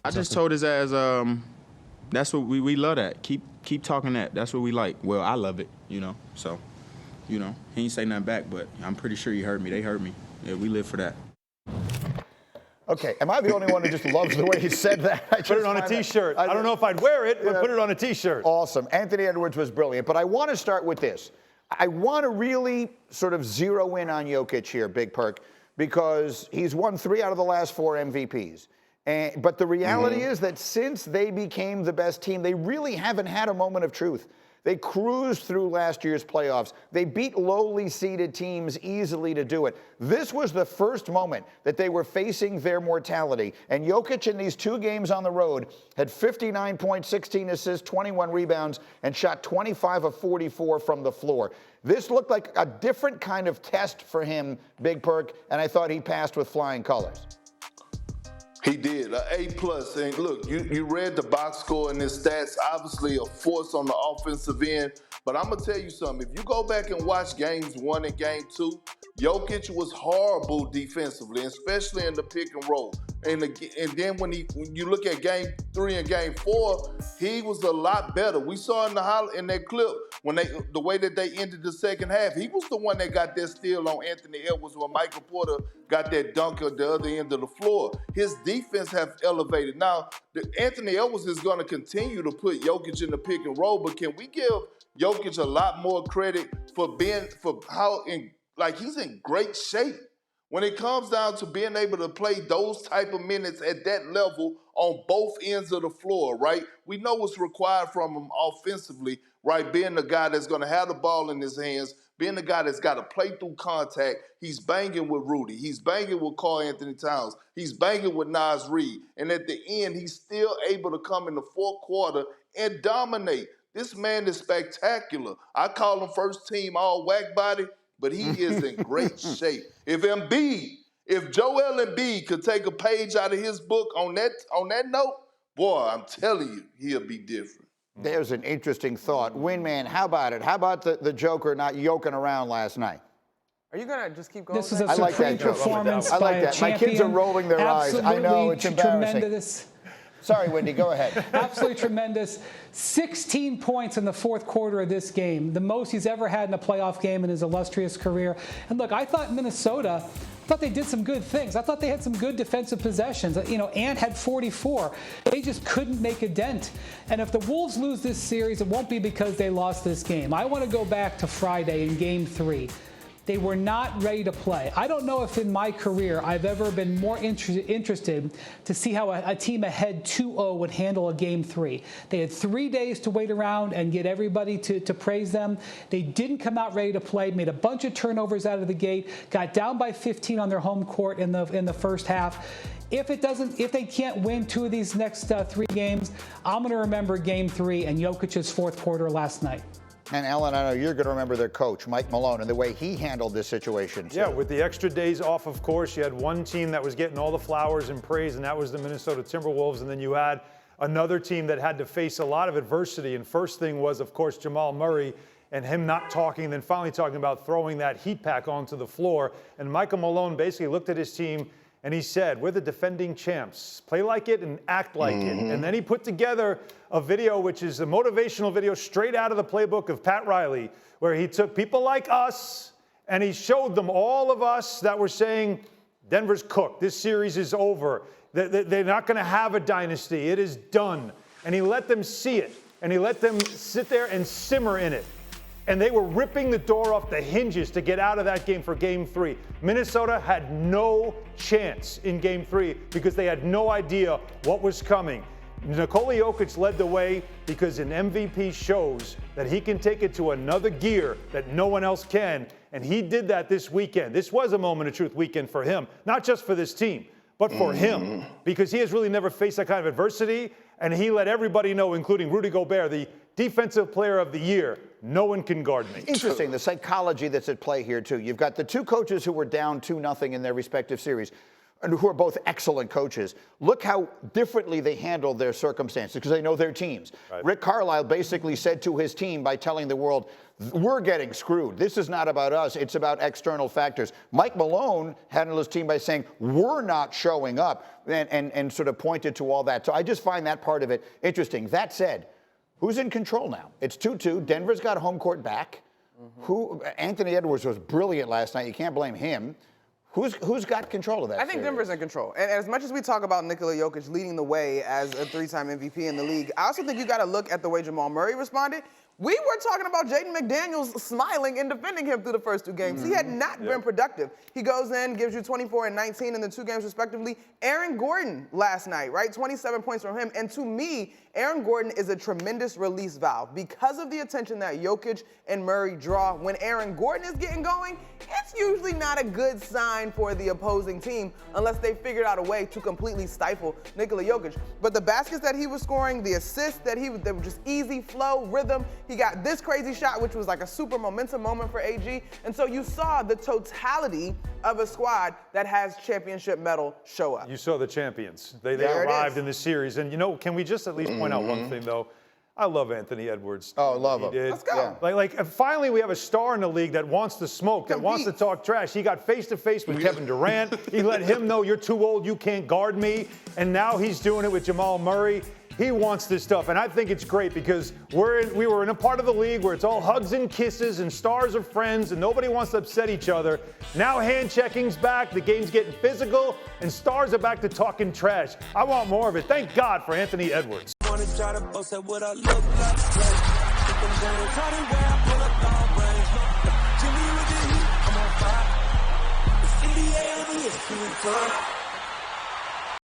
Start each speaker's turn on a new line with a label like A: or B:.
A: I just told his ass, that's what we love that. Keep talking that. That's what we like. Well, I love it, So, he ain't say nothing back, but I'm pretty sure he heard me. They heard me. Yeah, we live for that.
B: Okay, am I the only one who just loves the way he said that?
C: Put it on a T-shirt. I don't know if I'd wear it, but put it on a T-shirt.
B: Awesome. Anthony Edwards was brilliant, but I want to start with this. I want to really sort of zero in on Jokic here, Big Perk, because he's won 3 out of the last 4 MVPs. But the reality is that since they became the best team, they really haven't had a moment of truth. They cruised through last year's playoffs. They beat lowly seeded teams easily to do it. This was the first moment that they were facing their mortality. And Jokic in these 2 games on the road had 59 points, 16 assists, 21 rebounds, and shot 25 of 44 from the floor. This looked like a different kind of test for him, Big Perk, and I thought he passed with flying colors.
D: He did, an A+. And look, you read the box score and his stats, obviously a force on the offensive end. But I'm going to tell you something. If you go back and watch games 1 and game 2, Jokic was horrible defensively, especially in the pick and roll. And then when you look at game 3 and game 4, he was a lot better. We saw in that clip the way that they ended the second half. He was the one that got that steal on Anthony Edwards when Michael Porter got that dunk at the other end of the floor. His defense have elevated. Now, Anthony Edwards is going to continue to put Jokic in the pick and roll, but can we give Jokic a lot more credit he's in great shape when it comes down to being able to play those type of minutes at that level on both ends of the floor, right? We know what's required from him offensively, right? Being the guy that's going to have the ball in his hands, being the guy that's got to play through contact. He's banging with Rudy. He's banging with Karl Anthony Towns. He's banging with Naz Reid. And at the end, he's still able to come in the fourth quarter and dominate. This man is spectacular. I call him first team all whack body, but he is in great shape. If Joel Embiid could take a page out of his book on that note, boy, I'm telling you, he'll be different.
B: There's an interesting thought. Windman, how about it? How about the Joker not yoking around last night?
E: Are you going to just keep going?
F: This was a supreme performance by a champion.
B: My kids are rolling their eyes. I know, it's embarrassing.
F: Tremendous.
B: Sorry, Wendy, go ahead.
F: Absolutely tremendous. 16 points in the fourth quarter of this game, the most he's ever had in a playoff game in his illustrious career. And look, I thought Minnesota, they did some good things. I thought they had some good defensive possessions. Ant had 44. They just couldn't make a dent. And if the Wolves lose this series, it won't be because they lost this game. I want to go back to Friday in Game 3. They were not ready to play. I don't know if in my career I've ever been more interested to see how a team ahead 2-0 would handle a Game 3. They had 3 days to wait around and get everybody to praise them. They didn't come out ready to play, made a bunch of turnovers out of the gate, got down by 15 on their home court in the first half. If they can't win 2 of these next 3 games, I'm going to remember Game 3 and Jokic's fourth quarter last night.
B: And Alan, I know you're going to remember their coach, Mike Malone, and the way he handled this situation, too.
C: Yeah, with the extra days off, of course, you had one team that was getting all the flowers and praise, and that was the Minnesota Timberwolves. And then you had another team that had to face a lot of adversity. And first thing was, of course, Jamal Murray and him not talking, and then finally talking about throwing that heat pack onto the floor. And Michael Malone basically looked at his team and he said, we're the defending champs. Play like it and act like it. And then he put together a video, which is a motivational video straight out of the playbook of Pat Riley, where he took people like us and he showed them, all of us that were saying, Denver's cooked. This series is over. They're not going to have a dynasty. It is done. And he let them see it. And he let them sit there and simmer in it. And they were ripping the door off the hinges to get out of that game for Game 3. Minnesota had no chance in Game 3 because they had no idea what was coming. Nikola Jokic led the way because an MVP shows that he can take it to another gear that no one else can. And he did that this weekend. This was a moment of truth weekend for him, not just for this team, but for him, because he has really never faced that kind of adversity. And he let everybody know, including Rudy Gobert, the Defensive Player of the Year, no one can guard me.
B: Interesting, the psychology that's at play here, too. You've got the 2 coaches who were down 2-0 in their respective series. and who are both excellent coaches, look how differently they handle their circumstances because they know their teams. Right. Rick Carlisle basically said to his team by telling the world, we're getting screwed. This is not about us. It's about external factors. Mike Malone handled his team by saying, we're not showing up, and sort of pointed to all that. So I just find that part of it interesting. That said, who's in control now? It's 2-2. Denver's got home court back. Anthony Edwards was brilliant last night. You can't blame him. Who's got control of that?
E: I think Denver's in control. And as much as we talk about Nikola Jokic leading the way as a 3-time MVP in the league, I also think you got to look at the way Jamal Murray responded. We were talking about Jaden McDaniels smiling and defending him through the first 2 games. He had not been productive. He goes in, gives you 24 and 19 in the 2 games respectively. Aaron Gordon last night, right? 27 points from him. And to me, Aaron Gordon is a tremendous release valve because of the attention that Jokic and Murray draw. When Aaron Gordon is getting going, it's usually not a good sign for the opposing team unless they figured out a way to completely stifle Nikola Jokic. But the baskets that he was scoring, the assists that they were just easy flow, rhythm. He got this crazy shot, which was like a super momentum moment for AG. And so you saw the totality of a squad that has championship medal show up.
C: You saw the champions. They arrived in the series. And, you know, can we just at least point out one thing, though? I love Anthony Edwards.
B: Oh, love him.
E: Let's go.
B: Yeah.
C: Like, finally we have a star in the league that wants to smoke, that wants to talk trash. He got face-to-face with Kevin Durant. He let him know, you're too old, you can't guard me. And now he's doing it with Jamal Murray. He wants this stuff, and I think it's great because we were in a part of the league where it's all hugs and kisses and stars are friends and nobody wants to upset each other. Now hand-checking's back, the game's getting physical, and stars are back to talking trash. I want more of it. Thank God for Anthony Edwards.
G: Wanna try to boast at what I look like. Think I'm gonna try to wear, I pull up all brains. Jimmy with the heat, I'm on fire. It's NBA, I'm a